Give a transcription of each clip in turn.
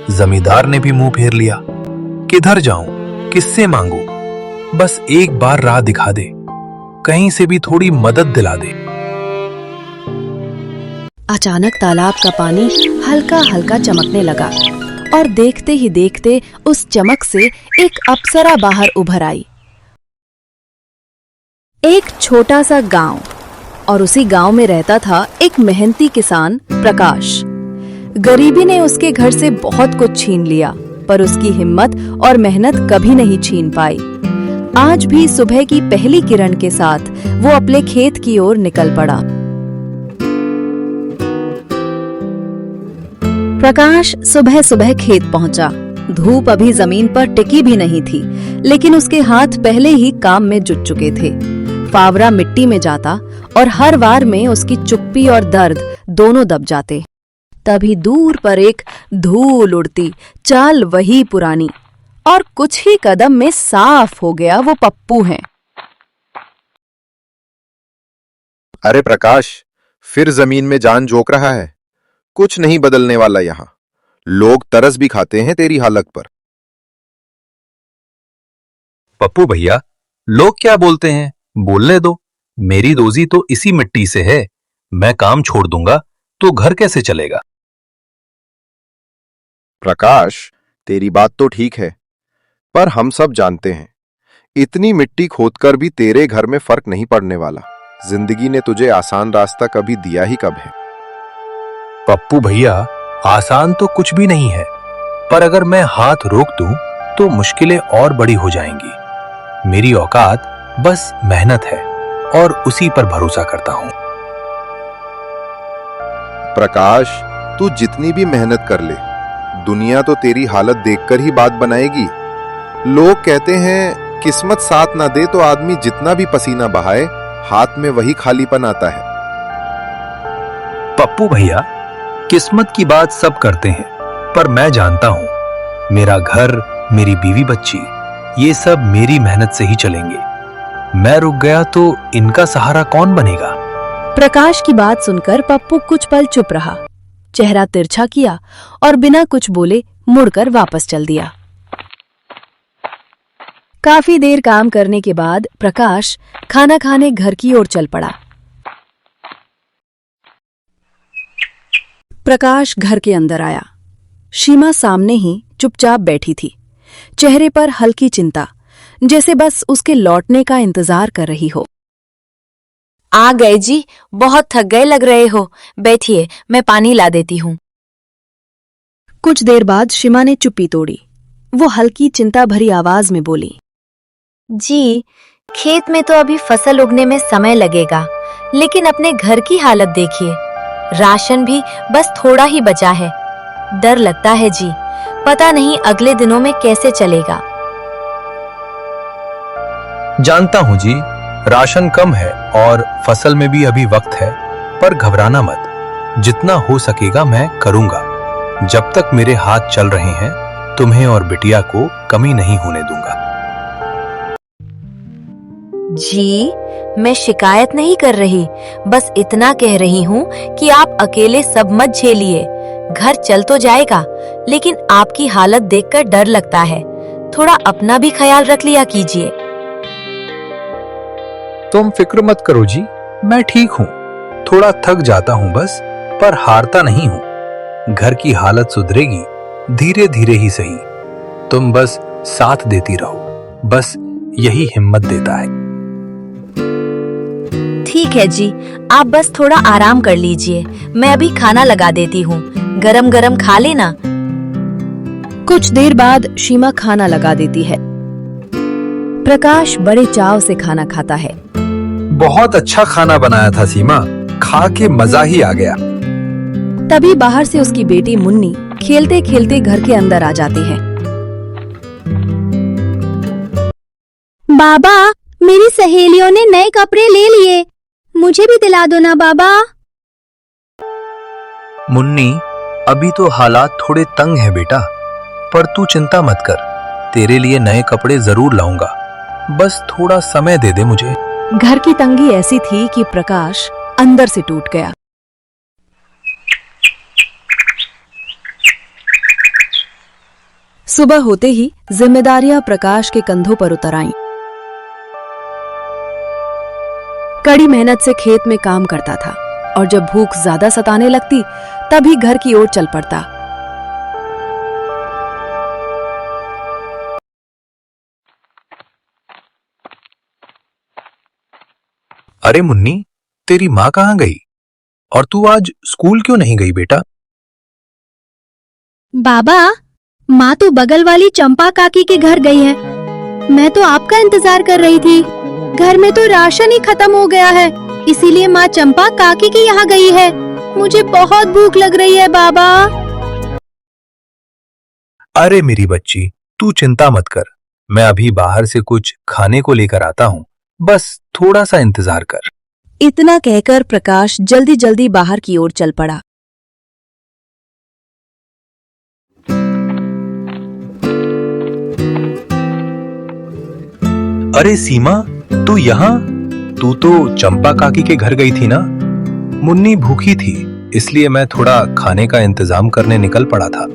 जमींदार ने भी मुंह फेर लिया। किधर जाऊं, किससे मांगू? बस एक बार राह दिखा दे, कहीं से भी थोड़ी मदद दिला दे। अचानक तालाब का पानी हल्का हल्का चमकने लगा और देखते ही देखते उस चमक से एक अप्सरा बाहर उभर आई। एक छोटा सा गांव, और उसी गांव में रहता था एक मेहनती किसान प्रकाश। गरीबी ने उसके घर से बहुत कुछ छीन लिया, पर उसकी हिम्मत और मेहनत कभी नहीं छीन पाई। आज भी सुबह की पहली किरण के साथ वो अपने खेत की ओर निकल पड़ा। प्रकाश सुबह सुबह खेत पहुंचा। धूप अभी जमीन पर टिकी भी नहीं थी, लेकिन उसके हाथ पहले ही काम में जुट चुके थे। फावड़ा मिट्टी में जाता और हर वार में उसकी चुप्पी और दर्द दोनों दब जाते। तभी दूर पर एक धूल उड़ती, चाल वही पुरानी, और कुछ ही कदम में साफ हो गया वो पप्पू हैं। अरे प्रकाश, फिर जमीन में जान जोक रहा है। कुछ नहीं बदलने वाला यहां। लोग तरस भी खाते हैं तेरी हालत पर। पप्पू भैया, लोग क्या बोलते हैं, बोलने दो। मेरी रोजी तो इसी मिट्टी से है। मैं काम छोड़ दूंगा तो घर कैसे चलेगा? प्रकाश, तेरी बात तो ठीक है, पर हम सब जानते हैं इतनी मिट्टी खोदकर भी तेरे घर में फर्क नहीं पड़ने वाला। जिंदगी ने तुझे आसान रास्ता कभी दिया ही कब है? पप्पू भैया, आसान तो कुछ भी नहीं है, पर अगर मैं हाथ रोक दूं तो मुश्किलें और बड़ी हो जाएंगी। मेरी औकात बस मेहनत है और उसी पर भरोसा करता हूं। प्रकाश, तू जितनी भी मेहनत कर ले, दुनिया तो तेरी हालत देखकर ही बात बनाएगी। लोग कहते हैं किस्मत साथ ना दे तो आदमी जितना भी पसीना बहाए, हाथ में वही खालीपन आता है। पप्पू भैया, किस्मत की बात सब करते हैं, पर मैं जानता हूं मेरा घर, मेरी बीवी बच्ची, ये सब मेरी मेहनत से ही चलेंगे। मैं रुक गया तो इनका सहारा कौन बनेगा? प्रकाश की बात सुनकर पप्पू कुछ पल चुप रहा, चेहरा तिरछा किया और बिना कुछ बोले मुड़कर वापस चल दिया। काफी देर काम करने के बाद प्रकाश खाना खाने घर की ओर चल पड़ा। प्रकाश घर के अंदर आया। सीमा सामने ही चुपचाप बैठी थी, चेहरे पर हल्की चिंता, जैसे बस उसके लौटने का इंतजार कर रही हो। आ गए जी, बहुत थक गए लग रहे हो। बैठिए, मैं पानी ला देती हूँ। कुछ देर बाद सीमा ने चुप्पी तोड़ी। वो हल्की चिंता भरी आवाज में बोली, जी, खेत में तो अभी फसल उगने में समय लगेगा, लेकिन अपने घर की हालत देखिए। राशन भी बस थोड़ा ही बचा है। डर लगता है जी, पता नहीं अगले दिनों में कैसे चलेगा। जानता हूं जी, राशन कम है और फसल में भी अभी वक्त है, पर घबराना मत। जितना हो सकेगा मैं करूंगा। जब तक मेरे हाथ चल रहे हैं, तुम्हें और बिटिया को कमी नहीं होने दूंगा। जी, मैं शिकायत नहीं कर रही, बस इतना कह रही हूँ कि आप अकेले सब मत झेलिए। घर चल तो जाएगा, लेकिन आपकी हालत देखकर डर लगता है। थोड़ा अपना भी ख्याल रख लिया कीजिए। तुम फिक्र मत करो जी, मैं ठीक हूँ। थोड़ा थक जाता हूँ बस, पर हारता नहीं हूँ। घर की हालत सुधरेगी, धीरे धीरे ही सही। तुम बस साथ देती रहो, बस यही हिम्मत देता है। ठीक है जी, आप बस थोड़ा आराम कर लीजिए। मैं अभी खाना लगा देती हूँ, गरम गरम खा लेना। कुछ देर बाद सीमा खाना लगा देती है। प्रकाश बड़े चाव से खाना खाता है। बहुत अच्छा खाना बनाया था सीमा, खा के मजा ही आ गया। तभी बाहर से उसकी बेटी मुन्नी खेलते खेलते घर के अंदर आ जाती है। बाबा, मेरी सहेलियों ने नए कपड़े ले लिए, मुझे भी दिला दो ना बाबा। मुन्नी, अभी तो हालात थोड़े तंग हैं बेटा, पर तू चिंता मत कर, तेरे लिए नए कपड़े जरूर लाऊंगा। बस थोड़ा समय दे दे मुझे। घर की तंगी ऐसी थी कि प्रकाश अंदर से टूट गया। सुबह होते ही जिम्मेदारियां प्रकाश के कंधों पर उतर आईं। कड़ी मेहनत से खेत में काम करता था और जब भूख ज्यादा सताने लगती तभी घर की ओर चल पड़ता। अरे मुन्नी, तेरी माँ कहाँ गई? और तू आज स्कूल क्यों नहीं गई बेटा? बाबा, माँ तो बगल वाली चंपा काकी के घर गई है। मैं तो आपका इंतजार कर रही थी। घर में तो राशन ही खत्म हो गया है, इसीलिए माँ चंपा काकी के यहाँ गई है। मुझे बहुत भूख लग रही है बाबा। अरे मेरी बच्ची, तू चिंता मत कर, मैं अभी बाहर से कुछ खाने को लेकर आता हूँ, बस थोड़ा सा इंतजार कर। इतना कहकर प्रकाश जल्दी जल्दी बाहर की ओर चल पड़ा। अरे सीमा, तू यहाँ? तू तो चंपा काकी के घर गई थी ना? मुन्नी भूखी थी, इसलिए मैं थोड़ा खाने का इंतजाम करने निकल पड़ा था।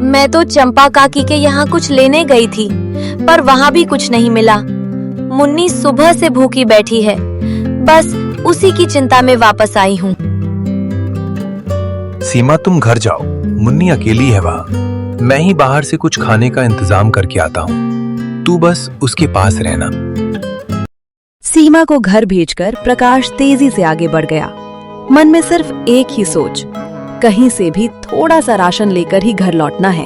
मैं तो चंपा काकी के यहाँ कुछ लेने गई थी, पर वहाँ भी कुछ नहीं मिला। मुन्नी सुबह से भूखी बैठी है, बस उसी की चिंता में वापस आई हूँ। सीमा, तुम घर जाओ, मुन्नी अकेली है वहाँ। मैं ही बाहर से कुछ खाने का इंतजाम करके आता हूँ, तू बस उसके पास रहना। सीमा को घर भेजकर प्रकाश तेजी से आगे बढ़ गया। मन में सिर्फ एक ही सोच, कहीं से भी थोड़ा सा राशन लेकर ही घर लौटना है।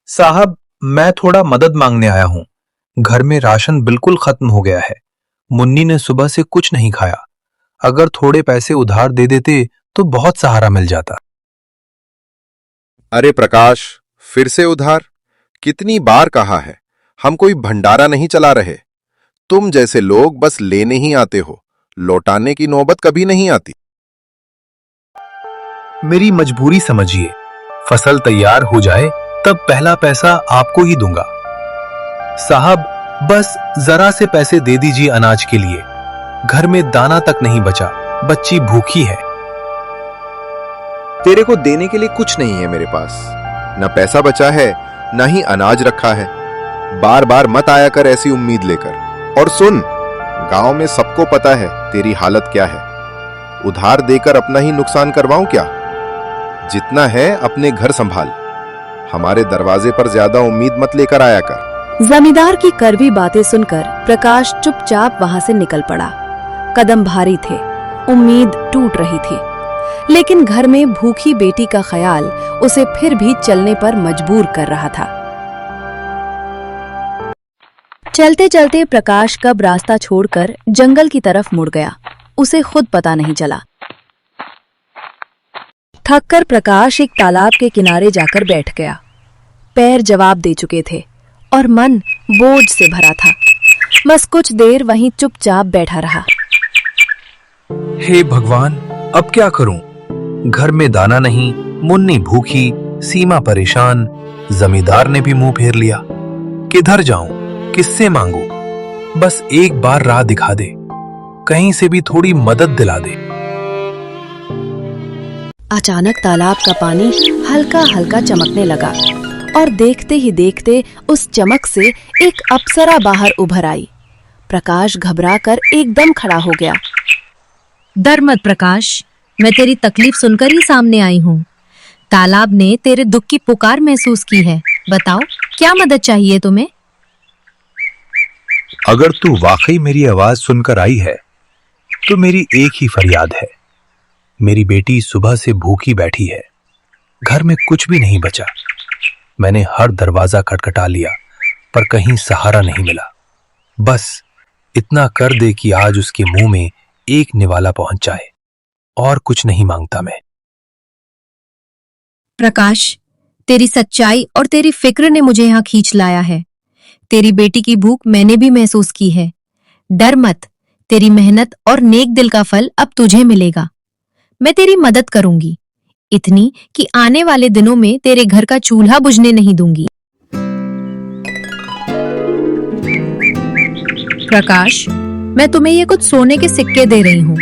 साहब, मैं थोड़ा मदद मांगने आया हूँ। घर में राशन बिल्कुल खत्म हो गया है। मुन्नी ने सुबह से कुछ नहीं खाया। अगर थोड़े पैसे उधार दे देते तो बहुत सहारा मिल जाता। अरे प्रकाश, फिर से उधार? कितनी बार कहा है, हम कोई भंडारा नहीं चला रहे। तुम जैसे लोग बस लेने ही आते हो, लौटाने की नौबत कभी नहीं आती। मेरी मजबूरी समझिए, फसल तैयार हो जाए तब पहला पैसा आपको ही दूंगा। साहब, बस जरा से पैसे दे दीजिए अनाज के लिए। घर में दाना तक नहीं बचा, बच्ची भूखी है। तेरे को देने के लिए कुछ नहीं है मेरे पास, न पैसा बचा है न ही अनाज रखा है। बार बार मत आया कर ऐसी उम्मीद लेकर। और सुन, गांव में सबको पता है तेरी हालत क्या है। उधार देकर अपना ही नुकसान करवाऊं क्या? जितना है अपने घर संभाल। हमारे दरवाजे पर ज्यादा उम्मीद मत लेकर आया कर। जमींदार की कड़वी बातें सुनकर प्रकाश चुपचाप वहां से निकल पड़ा। कदम भारी थे, उम्मीद टूट रही थी, लेकिन घर में भूखी बेटी का ख्याल उसे फिर भी चलने पर मजबूर कर रहा था। चलते चलते प्रकाश कब रास्ता छोड़कर जंगल की तरफ मुड़ गया, उसे खुद पता नहीं चला। थककर प्रकाश एक तालाब के किनारे जाकर बैठ गया। पैर जवाब दे चुके थे और मन बोझ से भरा था। बस कुछ देर वहीं चुपचाप बैठा रहा। हे भगवान, अब क्या करूं? घर में दाना नहीं, मुन्नी भूखी, सीमा परेशान, जमींदार ने भी मुंह फेर लिया। किधर जाऊं, किससे मांगू? बस एक बार राह दिखा दे, कहीं से भी थोड़ी मदद दिला दे। अचानक तालाब का पानी हल्का हल्का चमकने लगा और देखते ही देखते उस चमक से एक अप्सरा बाहर उभर आई। प्रकाश घबराकर एकदम खड़ा हो गया। डर मत प्रकाश, मैं तेरी तकलीफ सुनकर ही सामने आई हूँ। तालाब ने तेरे दुख की पुकार महसूस की है। बताओ, क्या मदद चाहिए तुम्हें? अगर तू वाकई मेरी आवाज सुनकर आई है तो मेरी एक ही फरियाद है। मेरी बेटी सुबह से भूखी बैठी है, घर में कुछ भी नहीं बचा। मैंने हर दरवाजा खटखटा लिया पर कहीं सहारा नहीं मिला। बस इतना कर दे कि आज उसके मुंह में एक निवाला पहुंच जाए, और कुछ नहीं मांगता मैं। प्रकाश, तेरी सच्चाई और तेरी फिक्र ने मुझे यहाँ खींच लाया है। तेरी बेटी की भूख मैंने भी महसूस की है। डर मत, तेरी मेहनत और नेक दिल का फल अब तुझे मिलेगा। मैं तेरी मदद करूंगी, इतनी कि आने वाले दिनों में तेरे घर का चूल्हा बुझने नहीं दूंगी। प्रकाश, मैं तुम्हें ये कुछ सोने के सिक्के दे रही हूँ,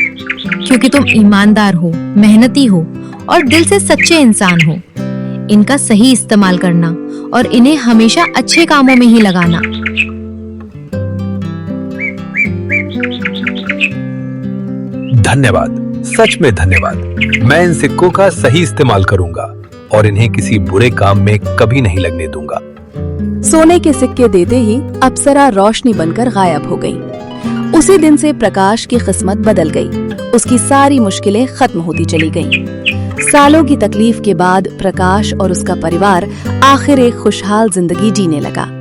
क्योंकि तुम ईमानदार हो, मेहनती हो और दिल से सच्चे इंसान हो। इनका सही इस्तेमाल करना और इन्हें हमेशा अच्छे कामों में ही लगाना। धन्यवाद, सच में धन्यवाद। मैं इन सिक्कों का सही इस्तेमाल करूंगा और इन्हें किसी बुरे काम में कभी नहीं लगने दूंगा। सोने के सिक्के देते ही अप्सरा रोशनी बनकर गायब हो गई। उसी दिन से प्रकाश की किस्मत बदल गई। उसकी सारी मुश्किलें खत्म होती चली गईं। सालों की तकलीफ के बाद प्रकाश और उसका परिवार आखिर एक खुशहाल जिंदगी जीने लगा।